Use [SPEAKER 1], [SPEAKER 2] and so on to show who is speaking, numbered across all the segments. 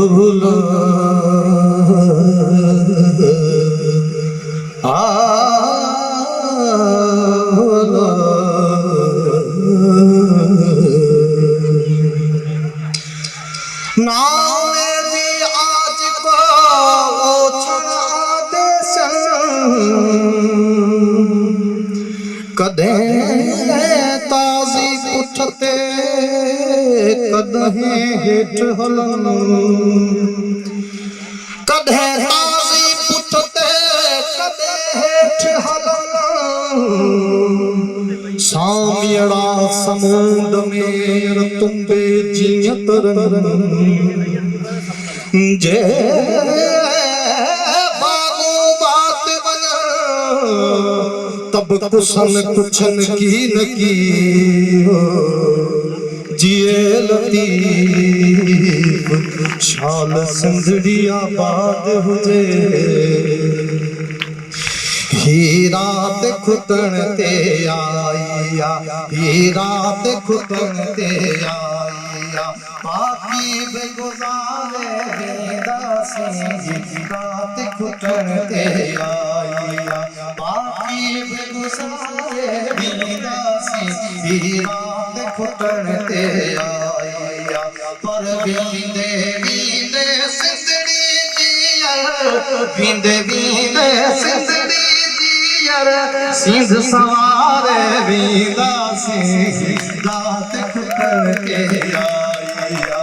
[SPEAKER 1] भूलो नावे दी आज को ओछड़ा देसन कदे ताजी उठते कदे हेठ हलन कदे ताजी उठते कदे हेठ हलन सामियड़ा समुंड में तुम्बे जियत जे बागो बात बना तब कुशन कुछन की न की हो जिए लतीफ शाल सिंधड़िया बात हुजे रात खुटन ते आईया रात खुटन ते आईया बाकी बेगुजारे बेदासी रात खुटन ते आईया बाकी बेगुजारे बेदासी रात खुटन ते आईया पर बींदे बींदे सिंधड़ी जिया बींदे बींदे सिंधड़ी सिंध सवारे बींदासी रात खुटन के आईया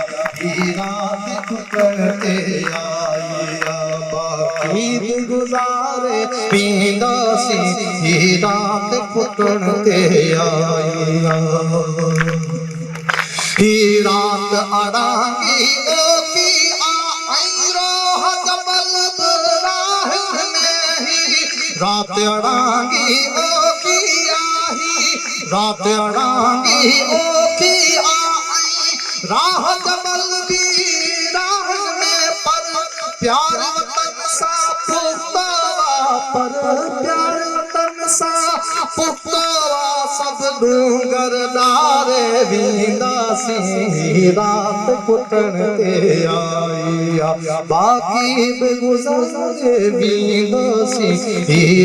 [SPEAKER 1] रात खुटन के आईया बाकी गुजारे बींदासी रात खुटन के आईया रात अड़ांगी ओ की आई रोह जबल राह में रात अड़ांगी ओ की आई रात अड़ांगी ओ की आई राह जबल भी राह में पर प्यार वतन सा पुख्तवा पर प्यार वतन सा पुख्तवा सब डूंगर डारे बींदासी रात खुटन ते आईया बाकी बेगुजारे बींदासी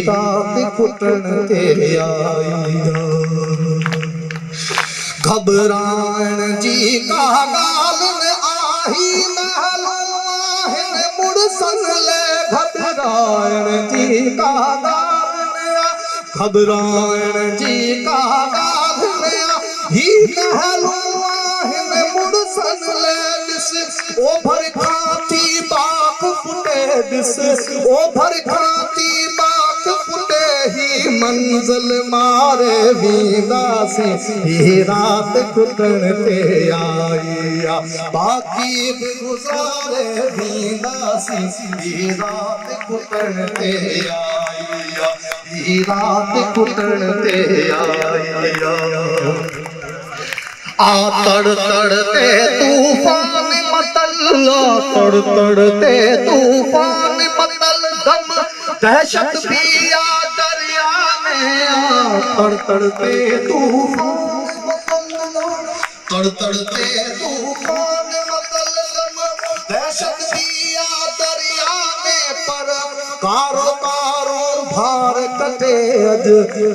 [SPEAKER 1] रात खुटन ते आईया घबराण जी का गाल में आही महलवाहिन मुड़सन ले घबराण जी का गाल में घबराण जी का गाल में ही महलवाहिन मुड़सन ले दिस ओ भर खाती बाक फुटे दिस ओ भर खाती बाक फुटे ही मंजिल मारे बींदासी रात खुटन ते आईया बाकी गुजारे बींदासी रात खुटन ते आईया रात खुटन ते आईया आ तड़ तड़ते तूफान मतल तड़ तड़ते तूफान मतल दम दहशत पिया दरिया में आ तड़ तड़ते तूफान तड़ तड़ते तूफान मतल दम दहशत पिया दरिया में पर कारो कारो भार कटे अज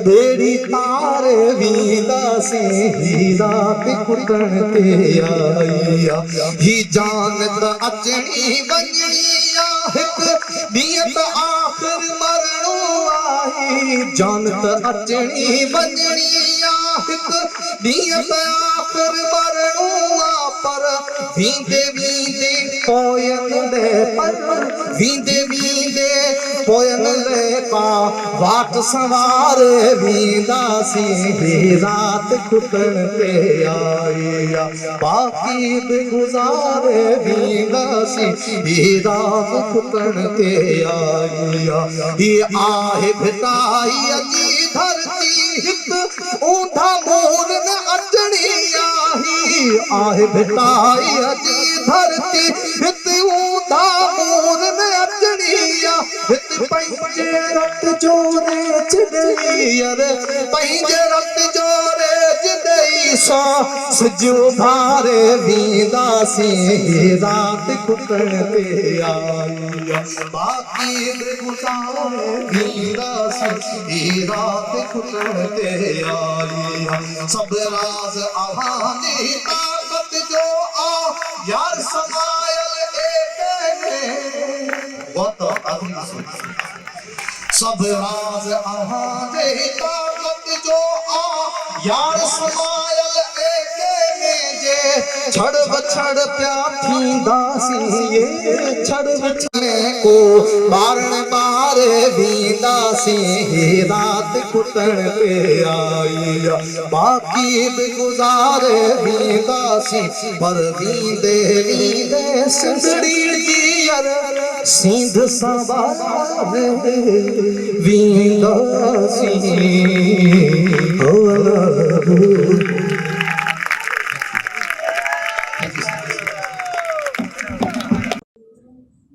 [SPEAKER 1] बेड़ी तारे बींदासी रात खुटन ते आईया ही जानत अचणी वञणी हिक नियत आखिर मरणो आई जानत अचणी वञणी हिक नियत आखिर मरणो पर वींदे वींदे पोयन दे पर वींदे वींदे पोयन दे का वाट सवारे बींदासी रात खुटन ते आईया बाकी गुजारे बींदासी रात खुटन ते आईया ये आहे भिटाई अजी धरती हिक ऊंधा मोर में अचणी आई आहे भिटाई अजी धरती हिक ऊंधा मोर में अचणी हिक पंहिंजे रत जोरे चिड़ई पंहिंजे रत जोरे चिड़ई सिजु भारे वींदासीं रात कुटण ते आई बाक़ी बि गुज़ारे वींदासीं रात कुटण ते आई सब राज अव्हांजी ताक़त जो आ यार समायल सब राज अव्हांजी ताक़त जो आ यार समायल छड़ बछड़ प्या थींदासीं ये छड़ बछड़ को बारण बारे वींदासीं रात कुटण ते आई बाक़ी बि गुज़ारे वींदासीं पर वींदे वींदे सिंधड़ी जीअर सींध सां वारे वींदासीं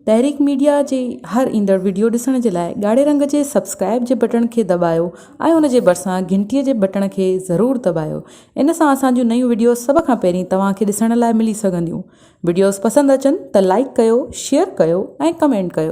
[SPEAKER 2] तहरीक मीडिया जे हर ईंदड़ वीडियो ॾिसण जे लाइ ॻाढ़े रंग जे सब्सक्राइब जे बटन खे दॿायो ऐं उन जे भरिसां घंटीअ जे बटन खे ज़रूरु दॿायो। इन सां असांजूं नयूं वीडियो सभ खां पहिरीं तव्हांखे ॾिसण लाइ मिली सघंदियूं। वीडियोस पसंदि अचनि त लाइक कयो, शेयर कयो ऐं कमेंट कयो।